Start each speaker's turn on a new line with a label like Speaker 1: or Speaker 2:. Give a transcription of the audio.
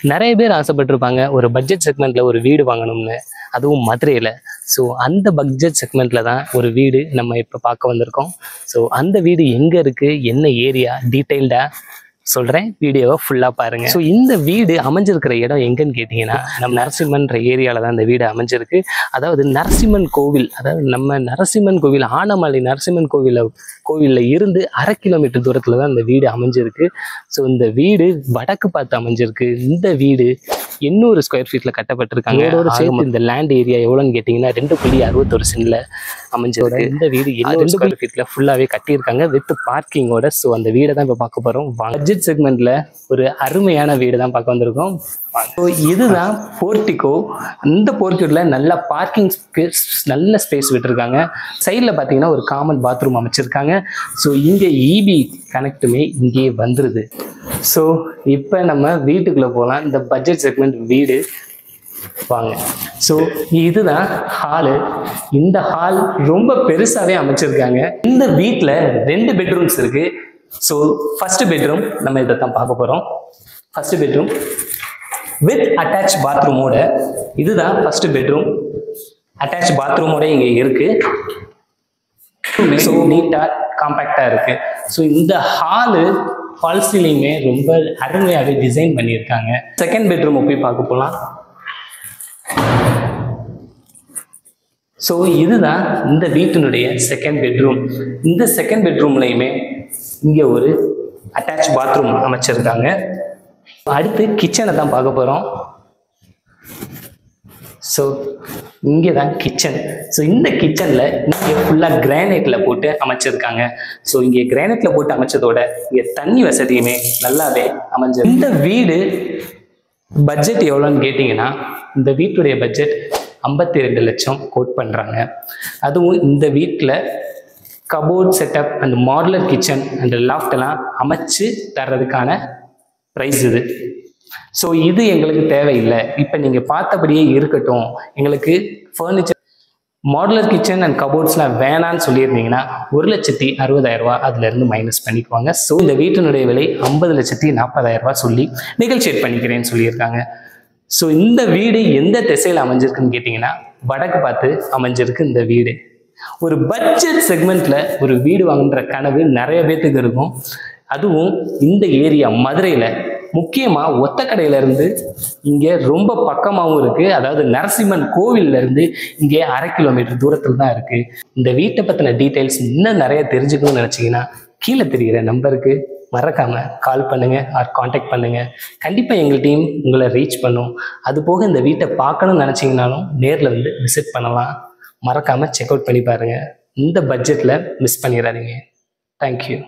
Speaker 1: நிறைய பேர் ஆசைப்பட்டிருப்பாங்க ஒரு பட்ஜெட் செக்மெண்ட்ல ஒரு வீடு வாங்கணும்னு, அதுவும் மதுரையில். ஸோ அந்த பட்ஜெட் செக்மெண்ட்ல தான் ஒரு வீடு நம்ம இப்போ பார்க்க வந்திருக்கோம். ஸோ அந்த வீடு எங்கே இருக்குது, என்ன ஏரியா, டீட்டெயில்டாக சொல்கிறேன், வீடியோவை ஃபுல்லாக பாருங்கள். ஸோ இந்த வீடு அமைஞ்சிருக்கிற இடம் எங்கன்னு கேட்டிங்கன்னா, நம்ம நரசிம்மன்ற ஏரியாவில் தான் இந்த வீடு அமைஞ்சிருக்கு. அதாவது நரசிம்மன் கோவில், அதாவது நம்ம நரசிம்மன் கோவில், ஆனமலை நரசிம்மன் கோவிலில் இருந்து 1/2 கிலோமீட்டர் தூரத்தில் தான் இந்த வீடு அமைஞ்சிருக்கு. ஸோ இந்த வீடு வடக்கு பார்த்து அமைஞ்சிருக்கு. இந்த வீடு 800 ஸ்கொயர் ஃபீட்டில் கட்டப்பட்டிருக்காங்க. அதோட சேர்த்து இந்த லேண்ட் ஏரியா எவ்வளோன்னு கேட்டிங்கன்னா 2.61 சென்டில் அமைஞ்சிருக்கு. இந்த வீடு 800 ஸ்கொயர் ஃபீட்டில் ஃபுல்லாகவே கட்டியிருக்காங்க வித் பார்க்கிங்கோட. ஸோ அந்த வீடை தான் இப்போ பார்க்க போகிறோம். பட்ஜெட் செக்மெண்ட்டில் ஒரு அருமையான வீடு தான் பார்க்க வந்திருக்கோம். ஸோ இதுதான் போர்ட்டிகோ. இந்த போர்ட்டிகோவில் நல்ல பார்க்கிங்ஸ்க்கு நல்ல ஸ்பேஸ் விட்டுருக்காங்க. சைடில் பார்த்தீங்கன்னா ஒரு காமன் பாத்ரூம் அமைச்சிருக்காங்க. ஸோ இங்கே இபி கனெக்டுமே இங்கேயே வந்துடுது. ஸோ இப்போ நம்ம வீட்டுக்குள்ளே போகலாம். இந்த பட்ஜெட் செக்மெண்ட் வீடு வாங்க. ஸோ இதுதான் ஹாலு. இந்த ஹால் ரொம்ப பெருசாகவே அமைச்சிருக்காங்க. இந்த வீட்டில் 2 பெட்ரூம்ஸ் இருக்குது. ஸோ ஃபர்ஸ்ட் பெட்ரூம் நம்ம இதை தான் பார்க்க போகிறோம். ஃபர்ஸ்ட் பெட்ரூம் வித் அட்டாச் பாத்ரூமோட. இதுதான் ஃபர்ஸ்ட் பெட்ரூம். அட்டாச் பாத்ரூமோட இங்கே இருக்குது. ஸோ நீட்டாக காம்பேக்டாக இருக்குது. ஸோ இந்த ஃபால் சீலிங்குமே ரொம்ப அருமையாகவே டிசைன் பண்ணியிருக்காங்க. செகண்ட் பெட்ரூம் போய் பார்க்க போகலாம். ஸோ இதுதான் இந்த வீட்டினுடைய செகண்ட் பெட்ரூம். இந்த செகண்ட் பெட்ரூம்லையுமே இங்கே ஒரு அட்டாச் பாத்ரூம் அமைச்சிருக்காங்க. அடுத்து கிச்சனை தான் பார்க்க போகிறோம். ஸோ இங்கே தான் கிச்சன். ஸோ இந்த கிச்சனில் இங்கே ஃபுல்லாக கிரானைட்டில் போட்டு அமைச்சிருக்காங்க. ஸோ இங்கே கிரானைட்டில் போட்டு அமைச்சதோட இங்கே தண்ணி வசதியுமே நல்லாவே அமைஞ்சது. இந்த வீடு பட்ஜெட் எவ்வளோன்னு கேட்டிங்கன்னா, இந்த வீட்டுடைய பட்ஜெட் 52 லட்சம் கோட் பண்ணுறாங்க. அதுவும் இந்த வீட்டில் cupboard setup and modular kitchen and லாஃப்டெல்லாம் அமைச்சு தர்றதுக்கான ப்ரைஸ் இது. ஸோ இது எங்களுக்கு தேவையில்லை, இப்போ நீங்கள் பார்த்தபடியே இருக்கட்டும், எங்களுக்கு ஃபர்னிச்சர் மாடுலர் கிச்சன் அண்ட் கபோர்ட்ஸ்லாம் வேணான்னு சொல்லியிருந்தீங்கன்னா 1,60,000 அதுலேருந்து மைனஸ் பண்ணிக்குவாங்க. ஸோ இந்த வீட்டினுடைய விலை 50,40,000 சொல்லி நெகோஷியேட் பண்ணிக்கிறேன்னு சொல்லியிருக்காங்க. ஸோ இந்த வீடு எந்த திசையில் அமைஞ்சிருக்குன்னு கேட்டிங்கன்னா, வடக்கு பார்த்து அமைஞ்சிருக்கு இந்த வீடு. ஒரு பட்ஜெட் செக்மெண்ட்டில் ஒரு வீடு வாங்குன்ற கனவு நிறைய பேத்துக்கு இருக்கும். அதுவும் இந்த ஏரியா மதுரையில் முக்கியமாக ஒத்தக்கடையிலேருந்து இங்கே ரொம்ப பக்கமாகவும் இருக்குது. அதாவது நரசிம்மன் கோவிலேருந்து இங்கே 1/2 கிலோமீட்டர் தூரத்தில் தான் இருக்குது. இந்த வீட்டை பற்றின டீட்டெயில்ஸ் இன்னும் நிறைய தெரிஞ்சுக்கணும்னு நினச்சிங்கன்னா கீழே தெரிகிற நம்பருக்கு மறக்காமல் கால் பண்ணுங்கள் ஆர் காண்டாக்ட் பண்ணுங்கள். கண்டிப்பாக எங்கள் டீம் உங்களை ரீச் பண்ணும். அது போக இந்த வீட்டை பார்க்கணும்னு நினச்சிங்கனாலும் நேரில் வந்து விசிட் பண்ணலாம். மறக்காமல் செக் அவுட் பண்ணி பாருங்கள். இந்த பட்ஜெட்டில் மிஸ் பண்ணிடாதீங்க. தேங்க்யூ.